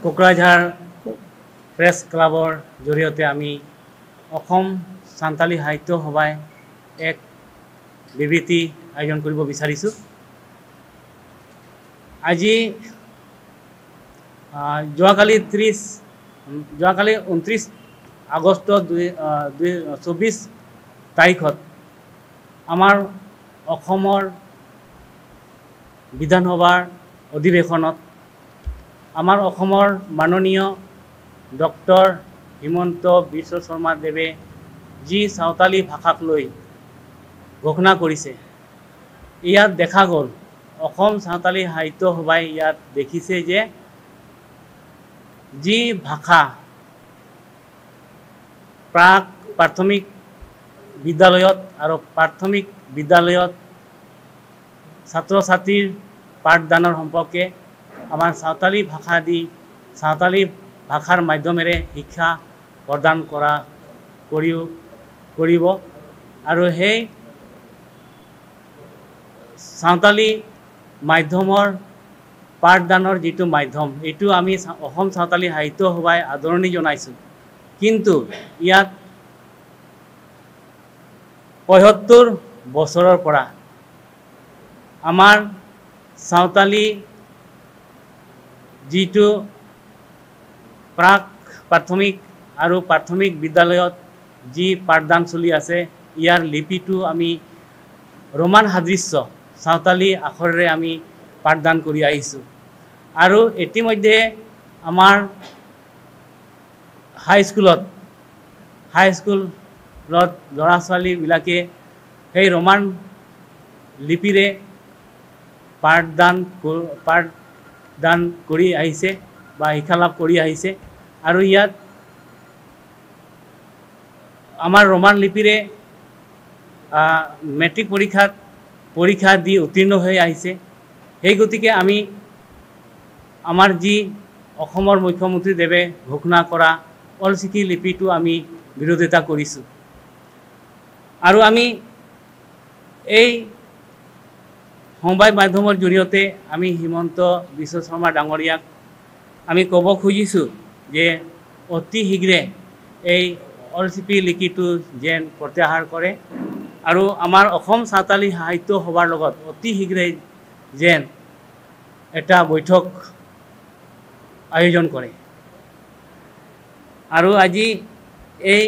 Kokrajhar press ক্লাবৰ জৰিয়তে আমি অসম সান্তালী সাহিত্য সভায় এক বিবৃতি আয়োজন কৰিব বিচাৰিছোঁ। আজি যোৱাকালি 29 আগষ্ট 2024 তাৰিখত আমাৰ অসমৰ বিধানসভাৰ অধিৱেশনত আমাৰ অসমৰ মাননীয় ডক্টৰ হিমন্ত বিশ্ব শৰ্মা দেৱে যি সাঁওতালী ভাষাক লৈ ঘোষণা কৰিছে, ইয়াত দেখা গ'ল অসম সাঁওতালী সাহিত্য সভাই ইয়াত দেখিছে যে যি ভাষা প্ৰাথমিক বিদ্যালয়ত আৰু প্ৰাথমিক বিদ্যালয়ত ছাত্ৰ ছাত্ৰীৰ পাঠদানৰ সম্পৰ্কে আমাৰ সাঁওতালী ভাষাৰ মাধ্যমেৰে শিক্ষা প্ৰদান কৰিব আৰু সেই সাঁওতালী মাধ্যমৰ পাঠদানৰ যিটো মাধ্যম, এইটো আমি অসম সাঁওতালী সাহিত্য সভাই আদৰণি জনাইছোঁ। কিন্তু ইয়াত ৭৫ বছৰৰ পৰা আমাৰ সাঁওতালী যিটো প্ৰাথমিক আৰু প্ৰাথমিক বিদ্যালয়ত যি পাঠদান চলি আছে, ইয়াৰ লিপিটো আমি ৰোমান সাদৃশ্য সাঁওতালী আখৰেৰে আমি পাঠদান কৰি আহিছোঁ। আৰু ইতিমধ্যে আমাৰ হাইস্কুলত ল'ৰা ছোৱালীবিলাকে সেই ৰোমান লিপিৰে পাঠদান কৰি আহিছে বা শিক্ষা লাভ কৰি আহিছে। আৰু ইয়াত আমাৰ ৰোমান লিপিৰে মেট্ৰিক পৰীক্ষা দি উত্তীৰ্ণ হৈ আহিছে। সেই গতিকে আমি আমাৰ যি অসমৰ মুখ্যমন্ত্ৰী দেৱে ঘোষণা কৰা অলচিকি লিপিটো আমি বিৰোধিতা কৰিছোঁ। আৰু আমি এই সংবাদ মাধ্যমৰ জৰিয়তে আমি হিমন্ত বিশ্ব শৰ্মা ডাঙৰীয়াক আমি ক'ব খুজিছোঁ যে অতি শীঘ্ৰে এই অলচিকি লিপিটো যেন প্ৰত্যাহাৰ কৰে আৰু আমাৰ অসম সাঁওতালী সাহিত্য সভাৰ লগত অতি শীঘ্ৰে যেন এটা বৈঠক আয়োজন কৰে। আৰু আজি এই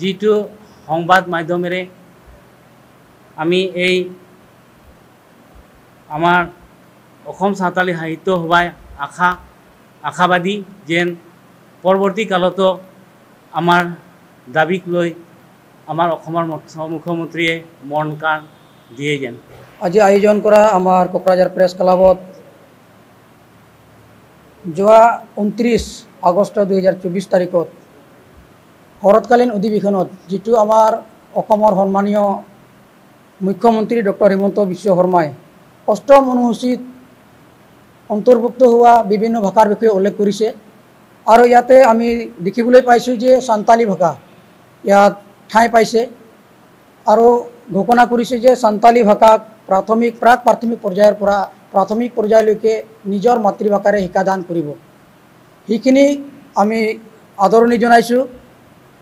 যিটো সংবাদ মাধ্যমেৰে আমি এই আমাৰ অসম সাঁওতালী সাহিত্য সভাই আশাবাদী যেন পৰৱৰ্তী কালতো আমাৰ দাবীক লৈ আমাৰ অসমৰ মুখ্যমন্ত্ৰীয়ে মন কাণ দিয়ে যেন। আজি আয়োজন কৰা আমাৰ কোকৰাঝাৰ প্ৰেছ ক্লাবত যোৱা 29 আগষ্ট 2024 তাৰিখত শৰৎকালীন অধিৱেশনত যিটো আমাৰ অসমৰ সন্মানীয় মুখ্যমন্ত্ৰী ডক্টৰ হিমন্ত বিশ্ব শৰ্মাই অষ্টম অনুসূচীত অন্তৰ্ভুক্ত হোৱা বিভিন্ন ভাষাৰ বিষয়ে উল্লেখ কৰিছে। আৰু ইয়াতে আমি দেখিবলৈ পাইছোঁ যে সাঁওতালী ভাষা ইয়াত ঠাই পাইছে আৰু ঘোষণা কৰিছে যে সাঁওতালী ভাষাক প্ৰাথমিক পৰ্যায়ৰ পৰা প্ৰাথমিক পৰ্যায়লৈকে নিজৰ মাতৃভাষাৰে শিক্ষাদান কৰিব। সেইখিনি আমি আদৰণি জনাইছোঁ।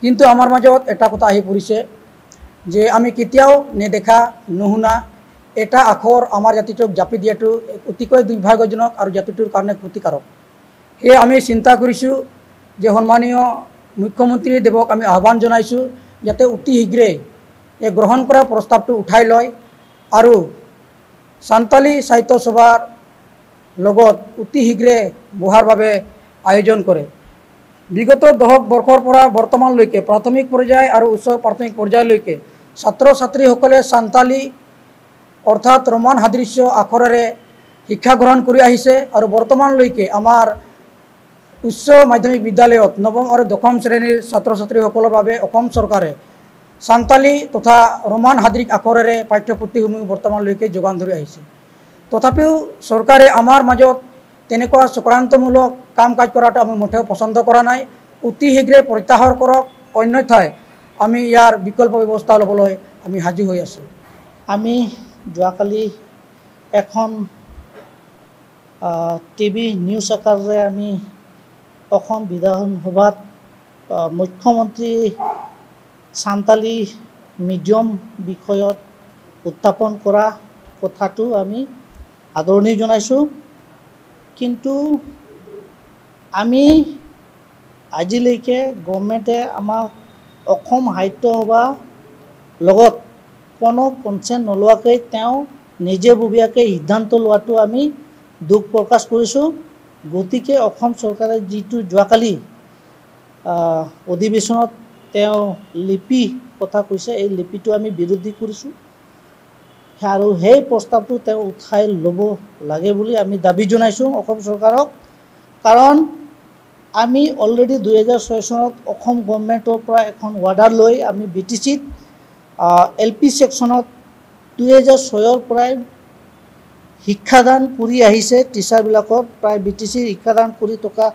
কিন্তু আমাৰ মাজত এটা কথা আহি পৰিছে যে আমি কেতিয়াও নেদেখা নুশুনা এটা আখৰ আমাৰ জাতিটোক জাপি দিয়াটো অতিকৈ দুৰ্ভাগ্যজনক আৰু জাতিটোৰ কাৰণে ক্ষতিকাৰক। সেয়ে আমি চিন্তা কৰিছোঁ যে সন্মানীয় মুখ্যমন্ত্ৰী দেৱক আমি আহ্বান জনাইছোঁ যাতে অতি শীঘ্ৰে এই গ্ৰহণ কৰা প্ৰস্তাৱটো উঠাই লয় আৰু সাঁওতালী সাহিত্য সভাৰ লগত অতি শীঘ্ৰে বহাৰ বাবে আয়োজন কৰে। বিগত 10 বৰ্ষৰ পৰা বৰ্তমানলৈকে প্ৰাথমিক পৰ্যায় আৰু উচ্চ প্ৰাথমিক পৰ্যায়লৈকে ছাত্ৰ ছাত্ৰীসকলে সাঁওতালী অৰ্থাৎ ৰোমান সাদৃশ্য আখৰেৰে শিক্ষা গ্ৰহণ কৰি আহিছে আৰু বৰ্তমানলৈকে আমাৰ উচ্চ মাধ্যমিক বিদ্যালয়ত নৱম আৰু দশম শ্ৰেণীৰ ছাত্ৰ ছাত্ৰীসকলৰ বাবে অসম চৰকাৰে সাঁওতালী তথা ৰোমান সাদৃশ আখৰেৰে পাঠ্যপুথিসমূহ বৰ্তমানলৈকে যোগান ধৰি আহিছে। তথাপিও চৰকাৰে আমাৰ মাজত তেনেকুৱা চক্ৰান্তমূলক কাম কাজ কৰাটো আমি মুঠেও পচন্দ কৰা নাই। অতি শীঘ্ৰে প্ৰত্যাহাৰ কৰক, অন্যথায় আমি ইয়াৰ বিকল্প ব্যৱস্থা ল'বলৈ আমি সাজু হৈ আছোঁ। আমি যোৱাকালি এখন টিভি নিউজ আকাৰে আমি অসম বিধানসভাত মুখ্যমন্ত্ৰী সান্তালী মিডিয়াম বিষয়ত উত্থাপন কৰা কথাটো আমি আদৰণি জনাইছোঁ। কিন্তু আমি আজিলৈকে গভৰ্ণমেণ্টে আমাক অসম সাহিত্য সভা লগত কোনো কনচেণ্ট নোলোৱাকৈ তেওঁ নিজেববীয়াকৈ সিদ্ধান্ত লোৱাটো আমি দুখ প্ৰকাশ কৰিছোঁ। গতিকে অসম চৰকাৰে যিটো যোৱাকালি অধিৱেশনত তেওঁ লিপি কথা কৈছে, এই লিপিটো আমি বিৰোধী কৰিছোঁ আৰু সেই প্ৰস্তাৱটো তেওঁ উঠাই ল'ব লাগে বুলি আমি দাবী জনাইছোঁ অসম চৰকাৰক। কাৰণ আমি অলৰেডি 2006 চনত অসম গভৰ্ণমেণ্টৰ পৰা এখন অৰ্ডাৰ লৈ আমি BTCত LP ছেকশ্যনত 2006ৰ পৰাই শিক্ষাদান কৰি আহিছে। টিচাৰবিলাকৰ প্ৰায় BTC শিক্ষাদান কৰি থকা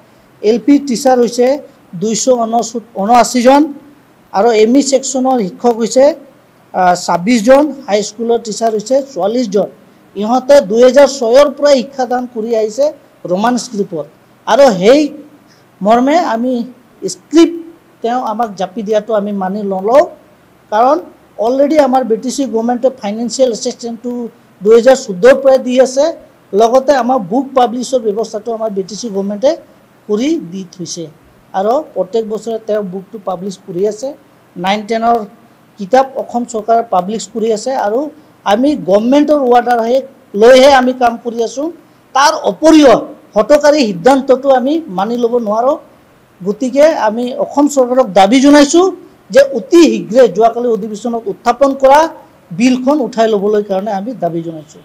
LP টিচাৰ হৈছে 279 জন আৰু ME ছেকশ্যনৰ শিক্ষক হৈছে 26 জন, হাইস্কুলৰ টিচাৰ হৈছে 44 জন। ইহঁতে 2006ৰ পৰা শিক্ষাদান কৰি আহিছে ৰোমান স্ক্ৰিপ্টত আৰু সেই মৰ্মে আমি স্ক্ৰিপ্ট তেওঁ আমাক জাপি দিয়াটো আমি মানি নলওঁ। কাৰণ অলৰেডি আমাৰ BTC গভৰ্ণমেণ্টে ফাইনেন্সিয়েল এছিষ্টেঞ্চটো 2014ৰ পৰা দি আছে, লগতে আমাৰ বুক পাব্লিছৰ ব্যৱস্থাটো আমাৰ BTC গভৰ্ণমেণ্টে কৰি দি থৈছে আৰু প্ৰত্যেক বছৰে তেওঁ বুকটো পাব্লিছ কৰি আছে। 9-10ৰ কিতাপ অসম চৰকাৰে পাব্লিছ কৰি আছে আৰু আমি গভৰ্ণমেণ্টৰ অৰ্ডাৰ লৈহে আমি কাম কৰি আছোঁ। তাৰ উপৰিও হঠকাৰী সিদ্ধান্তটো আমি মানি ল'ব নোৱাৰোঁ। গতিকে আমি অসম চৰকাৰক দাবী জনাইছোঁ যে অতি শীঘ্ৰে যোৱাকালি অধিৱেশনত উত্থাপন কৰা বিলখন উঠাই ল'বলৈ কাৰণে আমি দাবী জনাইছোঁ।